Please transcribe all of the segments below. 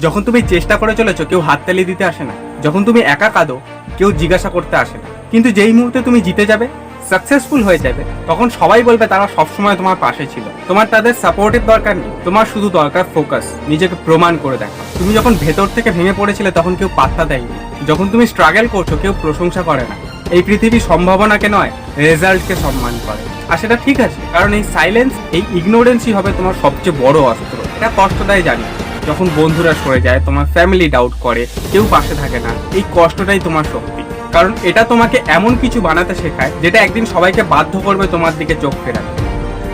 যখন তুমি চেষ্টা করে চলেছো কেউ হাততালি দিতে আসে না, যখন তুমি একা কাঁদো কেউ জিজ্ঞাসা করতে আসে না, কিন্তু যেই মুহূর্তে তুমি জিতে যাবে, সাকসেসফুল হয়ে যাবে, তখন সবাই বলবে তারা সবসময় তোমার পাশে ছিল। তোমার তাদের সাপোর্টের দরকার নেই, তোমার শুধু দরকার ফোকাস, নিজেকে প্রমাণ করে দেখা। তুমি যখন ভেতর থেকে ভেঙে পড়েছিলে তখন কেউ পাত্তা দেয়নি, যখন তুমি স্ট্রাগল করছো কেউ প্রশংসা করে না। এই পৃথিবী সম্ভাবনাকে নয়, রেজাল্টকে সম্মান করে। আর সেটা ঠিক আছে, কারণ এই সাইলেন্স, এই ইগনোরেন্সই হবে তোমার সবচেয়ে বড় অস্ত্র। এটা কষ্ট দেয় জানি, যখন বন্ধুরা সরে যায়, তোমার ফ্যামিলি ডাউট করে, কেউ পাশে থাকে না, এই কষ্টটাই তোমার শক্তি। কারণ এটা তোমাকে এমন কিছু বানাতে শেখায় যেটা একদিন সবাইকে বাধ্য করবে তোমার দিকে চোখ ফেরাতে।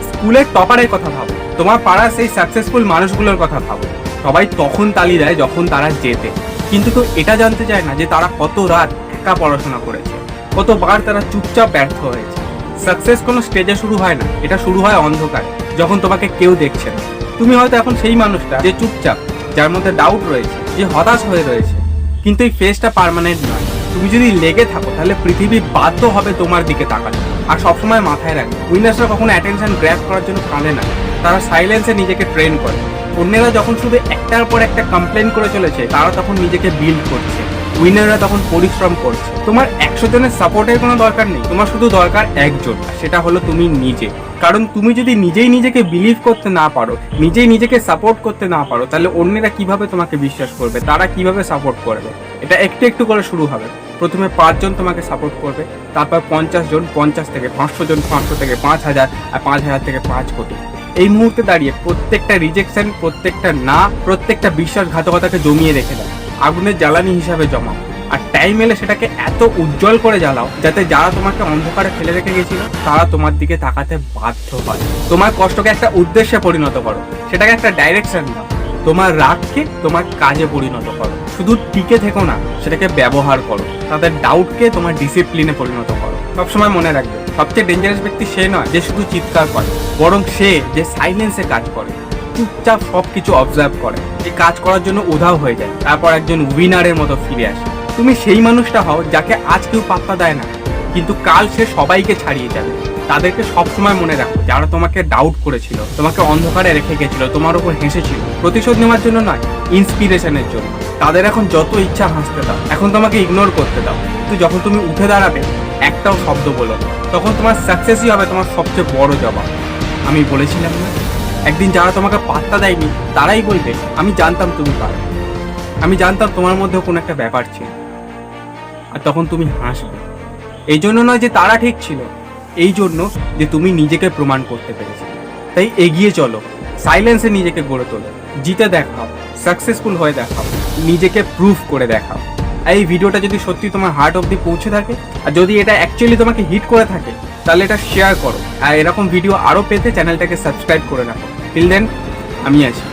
স্কুলের টপারের কথা ভাবো, তোমার পাড়ার সেই সাকসেসফুল মানুষগুলোর কথা ভাবো। সবাই তখন তালি দেয় যখন তারা জেতে, কিন্তু কেউ এটা জানতে চায় না যে তারা কত রাত একা পড়াশোনা করেছে, কতবার তারা চুপচাপ ব্যর্থ হয়েছে। সাকসেস কোনো স্টেজে শুরু হয় না, এটা শুরু হয় অন্ধকারে, যখন তোমাকে কেউ দেখছে না। তুমি হয়তো এখন সেই মানুষটা যে চুপচাপ, যার মধ্যে ডাউট রয়েছে, যে হতাশ হয়ে রয়েছে, কিন্তু এই ফেজটা পার্মানেন্ট নয়। তুমি যদি লেগে থাকো তাহলে পৃথিবী বাধ্য হবে তোমার দিকে তাকাতে। আর সবসময় মাথায় রাখবে, উইনার্সরা কখনো অ্যাটেনশন গ্র্যাব করার জন্য কাঁদে না, তারা সাইলেন্সে নিজেকে ট্রেন করে। অন্যেরা যখন শুধু একটার পর একটা কমপ্লেন করে চলেছে, তারা তখন নিজেকে বিল্ড করছে। উইনাররা তখন পরিশ্রম করছে। তোমার 100 জনের সাপোর্টের কোনো দরকার নেই, তোমার শুধু দরকার একজন, সেটা হলো তুমি নিজে। কারণ তুমি যদি নিজেই নিজেকে বিলিভ করতে না পারো, নিজেই নিজেকে সাপোর্ট করতে না পারো, তাহলে অন্যেরা কিভাবে তোমাকে বিশ্বাস করবে, তারা কিভাবে সাপোর্ট করবে? এটা একটু একটু করে শুরু হবে। প্রথমে 5 জন তোমাকে সাপোর্ট করবে, তারপর 50 জন, 50 থেকে 500 জন, 500 থেকে 5000, আর 5000 থেকে 5 কোটি। এই মুহূর্তে দাঁড়িয়ে প্রত্যেকটা রিজেকশন, প্রত্যেকটা না, প্রত্যেকটা বিশ্বাসঘাতকতাকে জমিয়ে রেখে দাও, আগুনের জ্বালানি হিসাবে জমাও। আর টাইম এলে সেটাকে এত উজ্জ্বল করে জ্বালাও যাতে যারা তোমাকে অন্ধকারে ফেলে রেখে গেছিল তারা তোমার দিকে তাকাতে বাধ্য হয়। তোমার কষ্টকে একটা উদ্দেশ্যে পরিণত করো, সেটাকে একটা ডাইরেকশন দাও। তোমার রাগকে তোমার কাজে পরিণত করো, শুধু টিকে থেকো না, সেটাকে ব্যবহার করো। তাদের ডাউটকে তোমার ডিসিপ্লিনে পরিণত করো। সবসময় মনে রাখবে, সবচেয়ে ডেঞ্জারাস ব্যক্তি সে নয় যে শুধু চিৎকার করে, বরং সে যে সাইলেন্সে কাজ করে, চুপচাপ সবকিছু অবজার্ভ করে, যে কাজ করার জন্য উধাও হয়ে যায়, তারপর একজন উইনারের মতো ফিরে আসে। তুমি সেই মানুষটা হও যাকে আজ কেউ পাত্তা দেয় না, কিন্তু কাল সে সবাইকে ছাড়িয়ে যাবে। তাদেরকে সবসময় মনে রাখো যারা তোমাকে ডাউট করেছিল, তোমাকে অন্ধকারে রেখে গেছিল, তোমার উপর হেসেছিল, প্রতিশোধ নেওয়ার জন্য নয়, ইন্সপিরেশনের জন্য। তাদের এখন যত ইচ্ছা হাসতে দাও, এখন তোমাকে ইগনোর করতে দাও, কিন্তু যখন তুমি উঠে দাঁড়াবে, একটাও শব্দ বলো, তখন তোমার সাকসেসই হবে তোমার সবচেয়ে বড় জবাব। আমি বলেছিলাম না, একদিন যারা তোমাকে পাত্তা দেয়নি তারাই বলবে আমি জানতাম তুমি পারবে, আমি জানতাম তোমার মধ্যে কোনো একটা ব্যাপার ছিল। আর তখন তুমি হাসবে, এই জন্য নয় যে তারা ঠিক ছিল, এই জন্য যে তুমি নিজেকে প্রমাণ করতে পেরেছিলে। তাই এগিয়ে চলো, সাইলেন্সে নিজেকে গড়ে তোলো, জিতে দেখাও, সাকসেসফুল হয়ে দেখাও, নিজেকে প্রুফ করে দেখাও। আর এই ভিডিওটা যদি সত্যি তোমার হার্ট অবধি পৌঁছে থাকে, আর যদি এটা অ্যাকচুয়ালি তোমাকে হিট করে থাকে, তাহলে এটা শেয়ার করো। আর এরকম ভিডিও আরও পেতে চ্যানেলটাকে সাবস্ক্রাইব করে রাখো। টিল দেন, আমি আছি।